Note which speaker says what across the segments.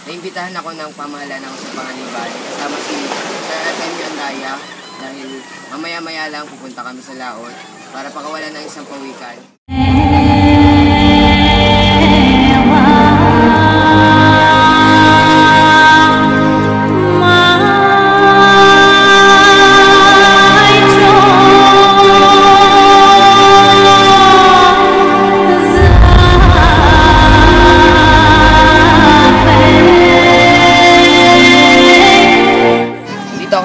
Speaker 1: naimbitahan ako ng pamahalaan ako sa Panganiban kasama si Sir Artemio Andaya dahil mamaya-maya lang pupunta kami sa laot para pakawalan ng isang pawikan.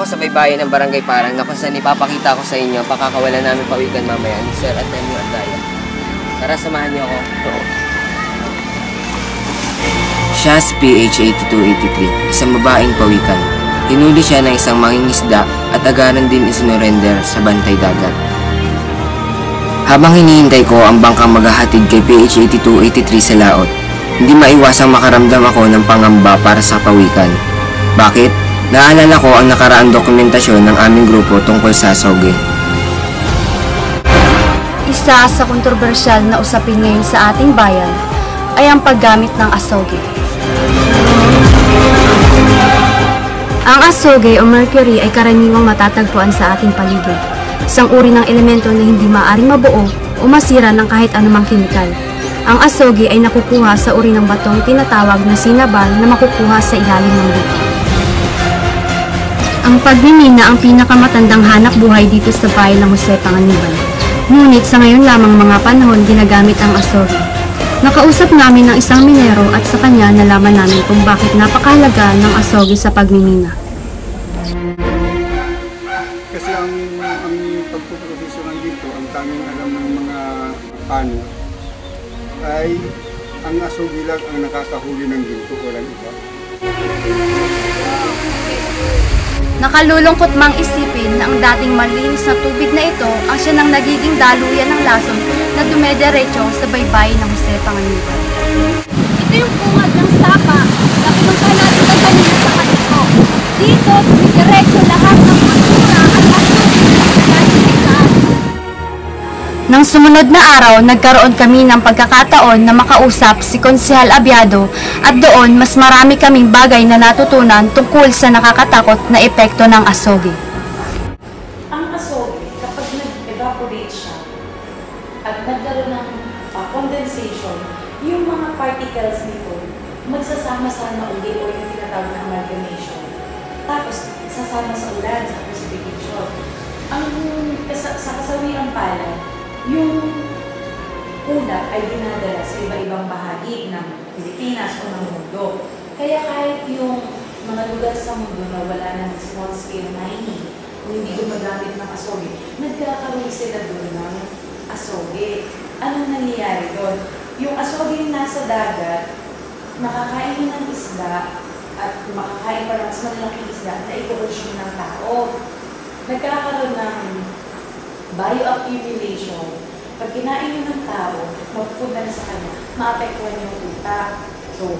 Speaker 1: Sa baybayin ng Barangay Parang na kung saan ipapakita ko sa inyo ang pakakawalan namin pawikan mamaya ni Sir Artemio Andaya. Tara, samahan niyo ako. Siya si PH8283, isang babaeng pawikan. Hinuli siya ng isang mangingisda at agaran din isinurrender sa bantay dagat. Habang hinihintay ko ang bangkang maghahatid kay PH8283 sa laot, hindi maiwasang makaramdam ako ng pangamba para sa pawikan. Bakit? Naalala ko ang nakaraang dokumentasyon ng aming grupo tungkol sa asoge.
Speaker 2: Isa sa kontrobersyal na usapin ngayon sa ating bayan ay ang paggamit ng asoge. Ang asoge o mercury ay karaniwang matatagpuan sa ating paligid. Isang uri ng elemento na hindi maaaring mabuo o masira ng kahit anumang kemikal. Ang asoge ay nakukuha sa uri ng batong tinatawag na sinabal na makukuha sa ilalim ng lupa. Ang pagmimina ang pinakamatandang hanap buhay dito sa bayan ng Jose Panganiban. Ngunit sa ngayon lamang mga panahon ginagamit ang asoge. Nakausap namin ng isang minero at sa kanya nalaman namin kung bakit napakahalaga ng asoge sa pagmimina.
Speaker 3: Kasi ang pagpuprofessional dito, ang tanging alam ng mga pano ay ang asoge lang ang nakakahuli ng ginto, walang iba.
Speaker 2: Nakalulungkot mang isipin na ang dating malinis na tubig na ito ang siya nang nagiging daluyan ng lason na dumediretso sa baybayin ng Jose Panganiban.
Speaker 4: Ito yung bungad ng sapa na pinunta natin na kanina sa kanito. Dito, dumidiretso lahat ng basura at asubig sa taas.
Speaker 2: Nang sumunod na araw, nagkaroon kami ng pagkakataon na makausap si Konsehal Abiado at doon mas marami kaming bagay na natutunan tungkol sa nakakatakot na epekto ng asoge.
Speaker 5: Ang asoge, kapag nag-evaporate siya at nagkaroon ng condensation, yung mga particles nito magsasama-sama uli o yung tinatawag na amalgamation. Tapos, sasama sa ulan, sa precipitation. Sa kasawiang pala, yung una ay dinadala sa iba-ibang bahagi ng Pilipinas o ng mundo. Kaya kahit yung mga lugar sa mundo na wala ng small-scale mining o hindi gumagamit ng asoge, nagkakaroon sila doon ng asoge. Anong nangyayari doon? Yung asoge nasa dagat, makakain ng isda at makakain pa ng mas malaking isda na i-consume ng tao. Nagkakaroon ng bioaccumulation. Pag kinain nyo ng tao, mapupunta na sa kanya, maapektuhan yung utak. So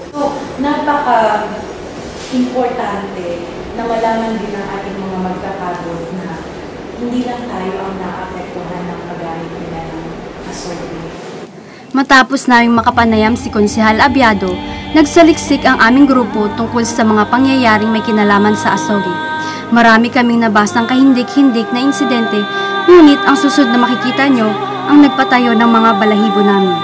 Speaker 5: napaka-importante na malaman din ng ating mga magkakabot na hindi lang tayo ang naapektuhan ng paggamit nila ng asoge.
Speaker 2: Matapos naming makapanayam si Konsehal Abiado, nagsaliksik ang aming grupo tungkol sa mga pangyayaring may kinalaman sa asoge. Marami kaming nabasang kahindik-hindik na insidente, ngunit ang susunod na makikita nyo ang nagpatayo ng mga balahibo namin.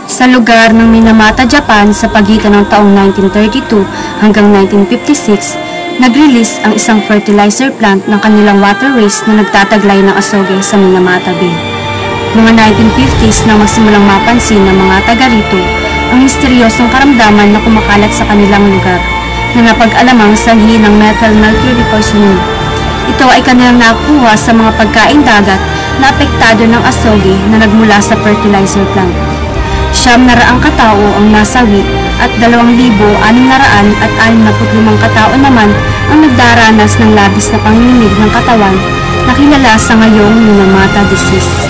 Speaker 2: Sa lugar ng Minamata, Japan sa pagitan ng taong 1932 hanggang 1956, nag-release ang isang fertilizer plant ng kanilang waterways na nagtataglay ng asoge sa Minamata Bay. Mga 1950s nang magsimulang mapansin ng mga taga rito ang misteryosong karamdaman na kumakalat sa kanilang lugar na napag-alamang sanhi ng metal mercury poisoning. Ito ay kanilang nakuha sa mga pagkain dagat na apektado ng asoge na nagmula sa fertilizer plant. 900 katao ang nasawi at 2,665 katao naman ang nagdaranas ng labis na panginginig ng katawan na kilala sa ngayong Minamata disease.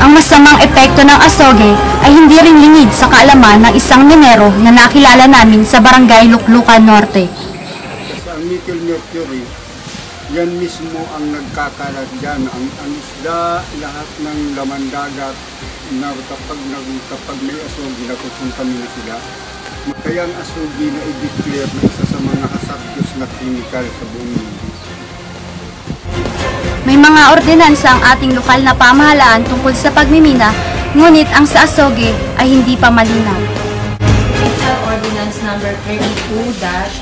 Speaker 2: Ang masamang epekto ng asoge ay hindi rin lingid sa kaalaman ng isang minero na nakilala namin sa Barangay Luklukan Norte.
Speaker 3: Sa nickel mercury, yan mismo ang nagkakalat dyan. Ang isda, lahat ng laman dagat, na kapag may asugi na kukontamina sila, kaya ang asugi na i-declare na isa sa mga hazardous na chemical sa buong mundo.
Speaker 2: May mga ordinansa ang ating lokal na pamahalaan tungkol sa pagmimina, ngunit ang sa Asogue ay hindi pa malinaw.
Speaker 6: Provincial Ordinance Number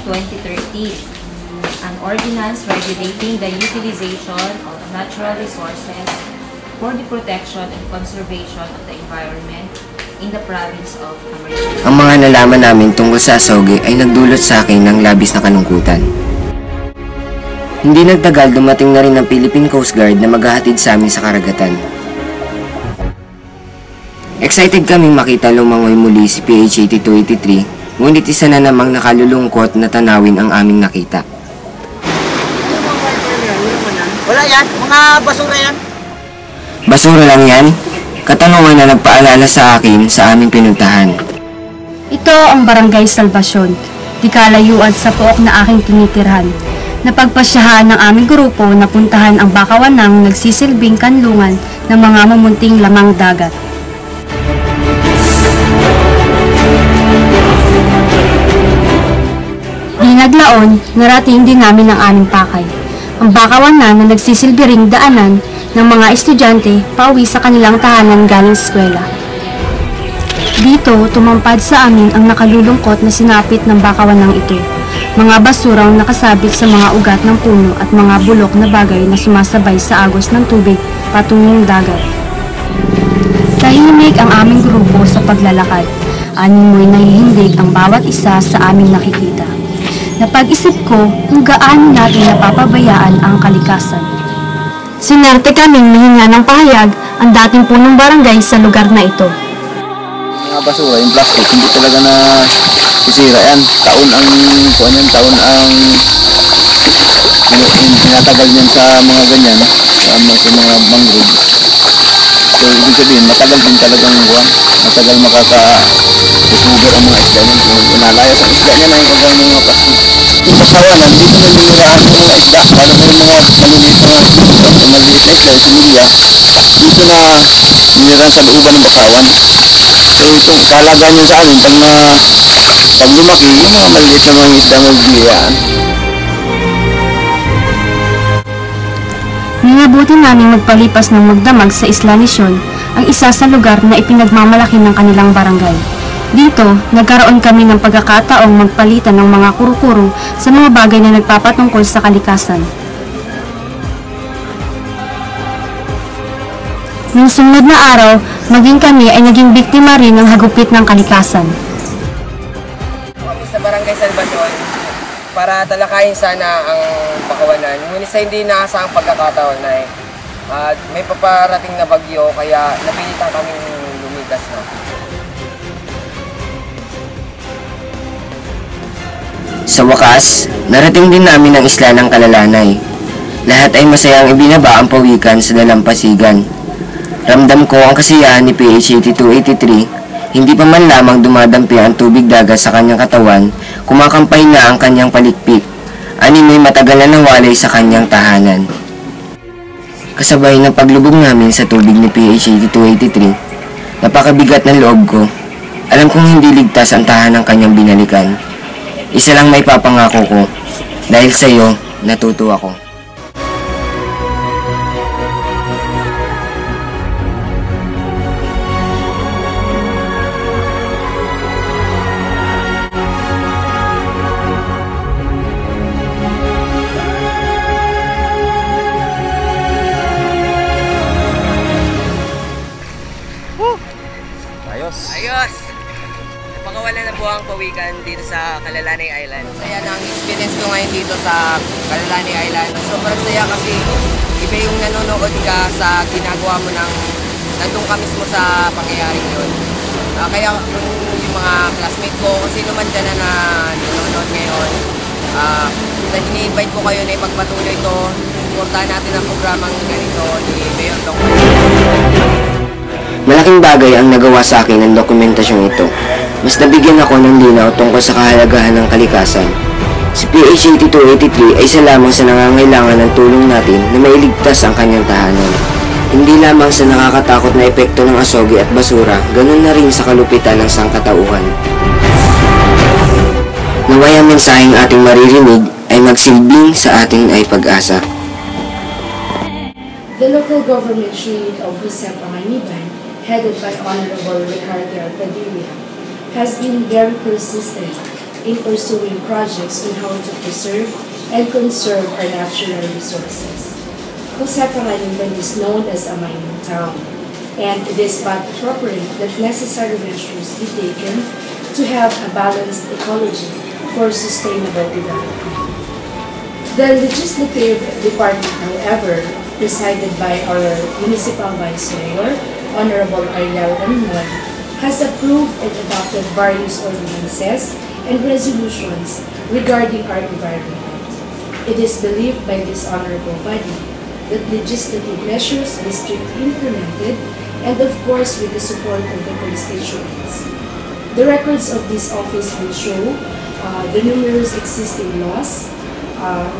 Speaker 6: 32-2013, an ordinance regulating the utilization of natural resources for the protection and conservation of the environment in the province of Camarines.
Speaker 1: Ang mga nalaman namin tungkol sa Asogue ay nagdulot sa akin ng labis na kalungkutan. Hindi nagtagal, dumating na rin ang Philippine Coast Guard na maghahatid sa amin sa karagatan. Excited kaming makita lumangoy muli si PH-8283, ngunit isa na namang nakalulungkot na tanawin ang aming nakita.
Speaker 7: Wala yan, mga basura yan.
Speaker 1: Basura lang yan? Katanungan na nagpaalala sa akin sa aming pinuntahan.
Speaker 2: Ito ang Barangay Salvacion, di kalayuan sa pook na aking tinitirhan. Napagpasyahan ng aming grupo na puntahan ang bakawanang nagsisilbing kanlungan ng mga mamunting lamang dagat. Di naglaon, narating din namin ang aming pakay. Ang bakawanan na nagsisilbi ring daanan ng mga estudyante pauwi sa kanilang tahanan galing eskwela. Dito, tumampad sa amin ang nakalulungkot na sinapit ng bakawanang ito. Mga basurang nakasabit sa mga ugat ng puno at mga bulok na bagay na sumasabay sa agos ng tubig patungong dagat. Tahimik ang aming grupo sa paglalakad. Animoy nahihindig ang bawat isa sa aming nakikita. Napag-isip ko kung gaano natin napapabayaan ang kalikasan. Sinerte kaming mahinga ng pahayag ang dating punong barangay sa lugar na ito.
Speaker 7: Mga basura, yung plastic, hindi talaga na sisira yan. Taon ang tinatagal niyan sa mga ganyan, sa mga mangrove. So, ibig sabihin, matagal din talagang buwan. Matagal makaka-recover ang mga isda niyan. Kung inalayas ang isda niya na yung kagawang mga plastic. Yung pasawanan, dito na niniraan ng mga isda. Lalo po yung mga maliliit na isda, similya. Dito na niniraan sa looban ng bakawan. So, ito, kalagaan yun sa amin. Pag lumaki, yung mga maliliit na mga isda magbiyaan.
Speaker 2: Minabuti namin magpalipas ng magdamag sa Isla Luzon, ang isa sa lugar na ipinagmamalaki ng kanilang barangay. Dito, nagkaroon kami ng pagkakataong magpalitan ng mga kuro-kuro sa mga bagay na nagpapatungkol sa kalikasan. Nung sunod na araw, maging kami ay naging biktima rin ng hagupit ng kalikasan.
Speaker 1: Kami sa Barangay Salvacion para talakayin sana ang bakawanan. Ngunit sa hindi naasahang pagkakataon na may paparating na bagyo kaya napilitan kaming lumigas na. Sa wakas, narating din namin ang isla ng Kalalanay. Lahat ay masayang ibinaba ang pawikan sa dalampasigan. Ramdam ko ang kasiyahan ni PH-8283. Hindi pa man lamang dumadampi ang tubig dagat sa kanyang katawan, kumakampay na ang kanyang palikpik. Animoy matagal na nawalay sa kanyang tahanan. Kasabay ng paglubog namin sa tubig ni PH-8283, napakabigat ng loob ko. Alam kong hindi ligtas ang tahanang kanyang binalikan. Isa lang may papangako ko, dahil sa iyo, natuto ako. Ayos! Napakawala na po ang pawikan dito sa Kalalanay Island. Saya na ang experience ko ngayon dito sa Kalalanay Island. Sobrang saya kasi iba yung nanonood ka sa ginagawa mo nandun ka mismo sa pangyayaring yun. Kaya yung mga classmate ko, kung sino man dyan na nanonood ngayon, ini-invite ko kayo na ipagpatuloy ito. Suportahan natin ang programang ganito ni Mayor Dong. Malaking bagay ang nagawa sa akin ng dokumentasyong ito. Mas nabigyan ako ng linaw tungkol sa kahalagahan ng kalikasan. Si PH-8283 ay isa lamang sa nangangailangan ng tulong natin na mailigtas ang kanyang tahanan. Hindi lamang sa nakakatakot na epekto ng asogi at basura, ganun na rin sa kalupitan ng sangkatauhan. Naway ang mensaheng ating maririnig ay magsilbing sa ating ay pag-asa.
Speaker 8: The local government unit of Jose Panganiban, headed by Honorable Ricardo Padilla, has been very persistent in pursuing projects on how to preserve and conserve our natural resources. Jose Panganiban is known as a mining town, and it is but appropriate that necessary measures be taken to have a balanced ecology for sustainable development. The Legislative Department, however, presided by our Municipal Vice Mayor, Honorable Ariel Animoy, has approved and adopted various ordinances and resolutions regarding our environment. It is believed by this honorable body that legislative measures be strictly implemented and of course with the support of the constituents. The records of this office will show the numerous existing laws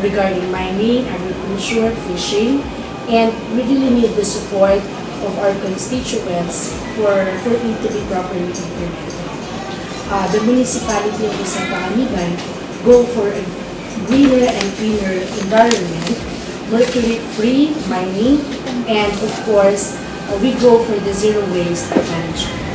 Speaker 8: regarding mining, agriculture, fishing, and we really need the support of our constituents for it to be properly implemented. The municipality of Panganiban go for a greener and cleaner environment, mercury-free mining, and of course, we go for the zero waste management.